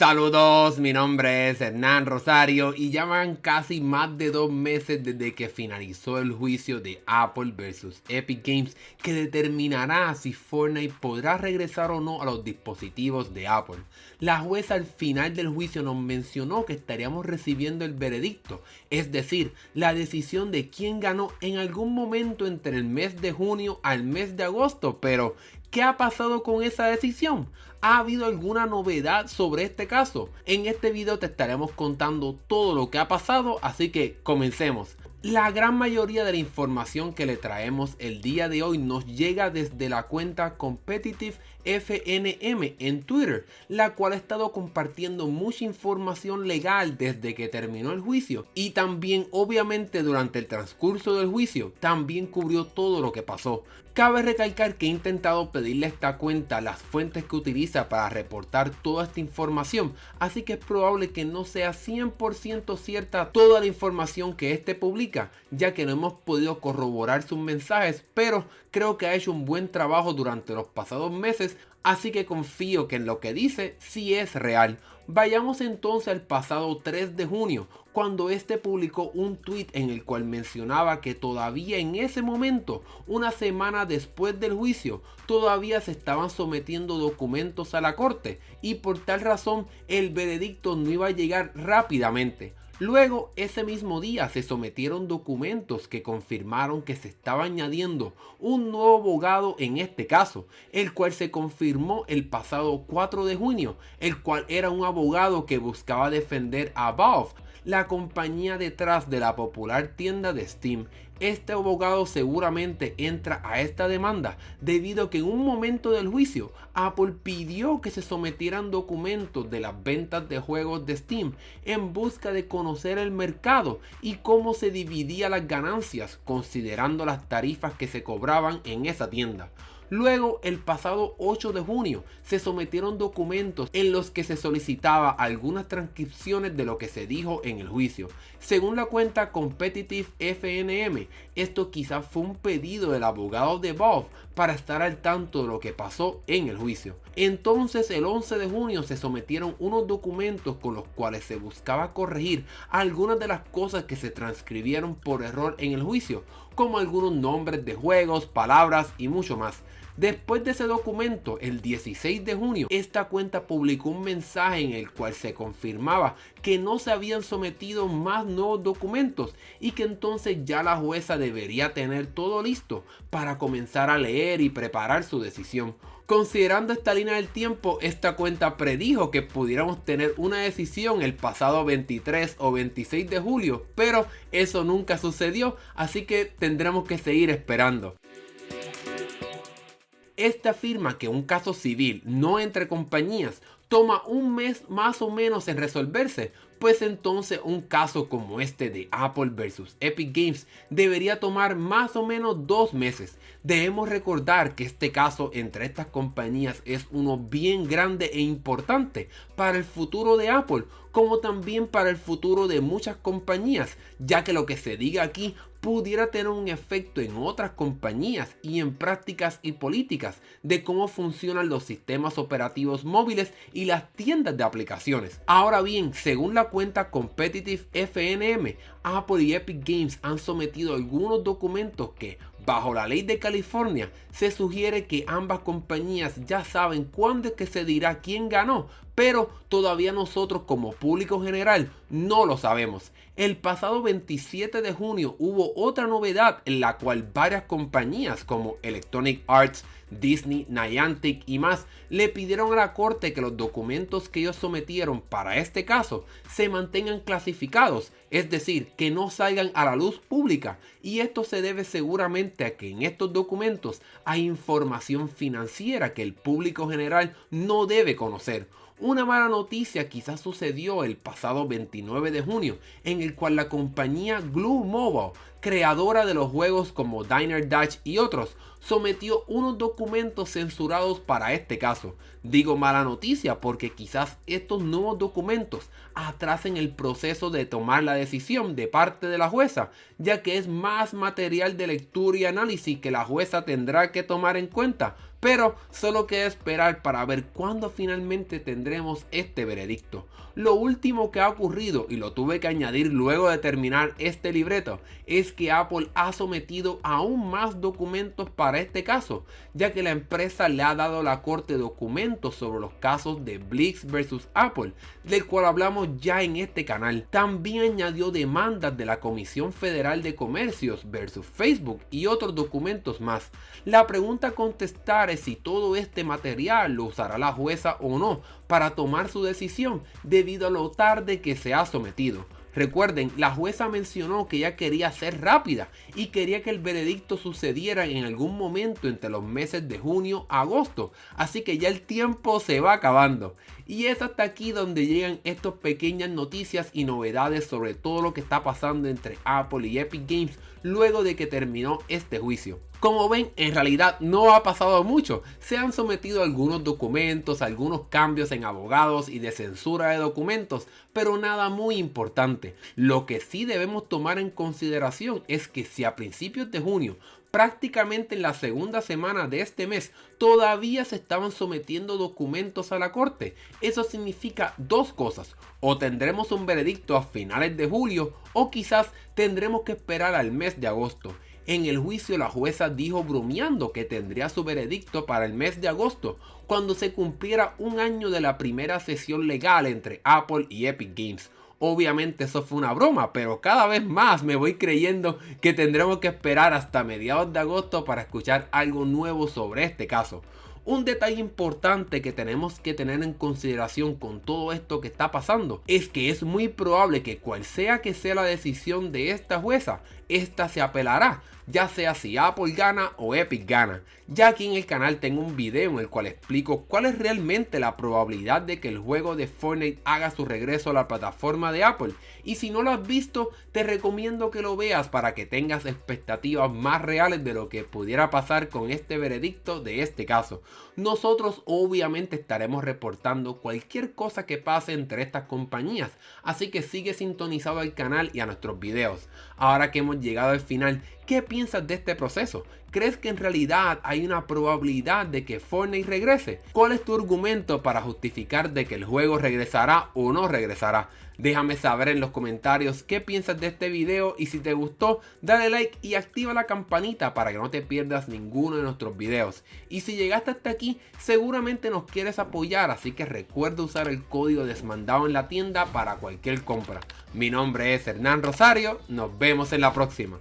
Saludos, mi nombre es Hernán Rosario y ya van casi más de 2 meses desde que finalizó el juicio de Apple versus Epic Games que determinará si Fortnite podrá regresar o no a los dispositivos de Apple. La jueza al final del juicio nos mencionó que estaríamos recibiendo el veredicto, es decir, la decisión de quién ganó en algún momento entre el mes de junio al mes de agosto, pero ¿qué ha pasado con esa decisión? ¿Ha habido alguna novedad sobre este caso? En este video te estaremos contando todo lo que ha pasado, así que comencemos. La gran mayoría de la información que le traemos el día de hoy nos llega desde la cuenta Competitive FNM en Twitter, la cual ha estado compartiendo mucha información legal desde que terminó el juicio y también obviamente durante el transcurso del juicio también cubrió todo lo que pasó. Cabe recalcar que he intentado pedirle a esta cuenta las fuentes que utiliza para reportar toda esta información, así que es probable que no sea 100% cierta toda la información que este publica, ya que no hemos podido corroborar sus mensajes, pero creo que ha hecho un buen trabajo durante los pasados meses, así que confío que en lo que dice sí es real. Vayamos entonces al pasado 3 de junio, cuando este publicó un tweet en el cual mencionaba que todavía en ese momento, una semana después del juicio, todavía se estaban sometiendo documentos a la corte y por tal razón el veredicto no iba a llegar rápidamente. Luego, ese mismo día se sometieron documentos que confirmaron que se estaba añadiendo un nuevo abogado en este caso, el cual se confirmó el pasado 4 de junio, el cual era un abogado que buscaba defender a Valve, la compañía detrás de la popular tienda de Steam. Este abogado seguramente entra a esta demanda debido a que en un momento del juicio Apple pidió que se sometieran documentos de las ventas de juegos de Steam en busca de conocer el mercado y cómo se dividían las ganancias considerando las tarifas que se cobraban en esa tienda. Luego, el pasado 8 de junio, se sometieron documentos en los que se solicitaba algunas transcripciones de lo que se dijo en el juicio. Según la cuenta Competitive FNM, esto quizás fue un pedido del abogado de Valve para estar al tanto de lo que pasó en el juicio. Entonces, el 11 de junio se sometieron unos documentos con los cuales se buscaba corregir algunas de las cosas que se transcribieron por error en el juicio, como algunos nombres de juegos, palabras y mucho más. Después de ese documento, el 16 de junio, esta cuenta publicó un mensaje en el cual se confirmaba que no se habían sometido más nuevos documentos y que entonces ya la jueza debería tener todo listo para comenzar a leer y preparar su decisión. Considerando esta línea del tiempo, esta cuenta predijo que pudiéramos tener una decisión el pasado 23 o 26 de julio, pero eso nunca sucedió, así que tendremos que seguir esperando. Esta afirma que un caso civil, no entre compañías, toma un mes más o menos en resolverse, pues entonces un caso como este de Apple versus Epic Games debería tomar más o menos 2 meses. Debemos recordar que este caso entre estas compañías es uno bien grande e importante para el futuro de Apple, como también para el futuro de muchas compañías, ya que lo que se diga aquí pudiera tener un efecto en otras compañías y en prácticas y políticas de cómo funcionan los sistemas operativos móviles y las tiendas de aplicaciones. Ahora bien, según la cuenta Competitive FNM, Apple y Epic Games han sometido algunos documentos que, bajo la ley de California, se sugiere que ambas compañías ya saben cuándo es que se dirá quién ganó, pero todavía nosotros como público general no lo sabemos. El pasado 27 de junio hubo otra novedad en la cual varias compañías como Electronic Arts, Disney, Niantic y más le pidieron a la corte que los documentos que ellos sometieron para este caso se mantengan clasificados, es decir, que no salgan a la luz pública, y esto se debe seguramente a que en estos documentos hay información financiera que el público general no debe conocer. Una mala noticia quizás sucedió el pasado 29 de junio, en el cual la compañía Glu Mobile creadora de los juegos como Diner Dash y otros, sometió unos documentos censurados para este caso. Digo mala noticia porque quizás estos nuevos documentos atrasen el proceso de tomar la decisión de parte de la jueza, ya que es más material de lectura y análisis que la jueza tendrá que tomar en cuenta. Pero solo queda esperar para ver cuándo finalmente tendremos este veredicto. Lo último que ha ocurrido, y lo tuve que añadir luego de terminar este libreto, es que Apple ha sometido aún más documentos para este caso, ya que la empresa le ha dado a la corte documentos sobre los casos de Blix vs Apple, del cual hablamos ya en este canal. También añadió demandas de la Comisión Federal de Comercios versus Facebook y otros documentos más. La pregunta a contestar es si todo este material lo usará la jueza o no para tomar su decisión debido a lo tarde que se ha sometido. Recuerden, la jueza mencionó que ella quería ser rápida y quería que el veredicto sucediera en algún momento entre los meses de junio a agosto, así que ya el tiempo se va acabando. Y es hasta aquí donde llegan estas pequeñas noticias y novedades sobre todo lo que está pasando entre Apple y Epic Games luego de que terminó este juicio. Como ven, en realidad no ha pasado mucho. Se han sometido algunos documentos, algunos cambios en abogados y de censura de documentos, pero nada muy importante. Lo que sí debemos tomar en consideración es que si a principios de junio, prácticamente en la segunda semana de este mes, todavía se estaban sometiendo documentos a la corte, eso significa dos cosas: o tendremos un veredicto a finales de julio, o quizás tendremos que esperar al mes de agosto. En el juicio la jueza dijo bromeando que tendría su veredicto para el mes de agosto, cuando se cumpliera un año de la primera sesión legal entre Apple y Epic Games. Obviamente eso fue una broma, pero cada vez más me voy creyendo que tendremos que esperar hasta mediados de agosto para escuchar algo nuevo sobre este caso. Un detalle importante que tenemos que tener en consideración con todo esto que está pasando es que es muy probable que cual sea que sea la decisión de esta jueza, esta se apelará, ya sea si Apple gana o Epic gana. Ya aquí en el canal tengo un video en el cual explico cuál es realmente la probabilidad de que el juego de Fortnite haga su regreso a la plataforma de Apple, y si no lo has visto te recomiendo que lo veas para que tengas expectativas más reales de lo que pudiera pasar con este veredicto de este caso. Nosotros obviamente estaremos reportando cualquier cosa que pase entre estas compañías, así que sigue sintonizado al canal y a nuestros videos. Ahora que hemos llegado al final, ¿qué piensas de este proceso? ¿Crees que en realidad hay una probabilidad de que Fortnite regrese? ¿Cuál es tu argumento para justificar de que el juego regresará o no regresará? Déjame saber en los comentarios qué piensas de este video, y si te gustó dale like y activa la campanita para que no te pierdas ninguno de nuestros videos. Y si llegaste hasta aquí seguramente nos quieres apoyar, así que recuerda usar el código desmandado en la tienda para cualquier compra. Mi nombre es Hernán Rosario, nos vemos en la próxima.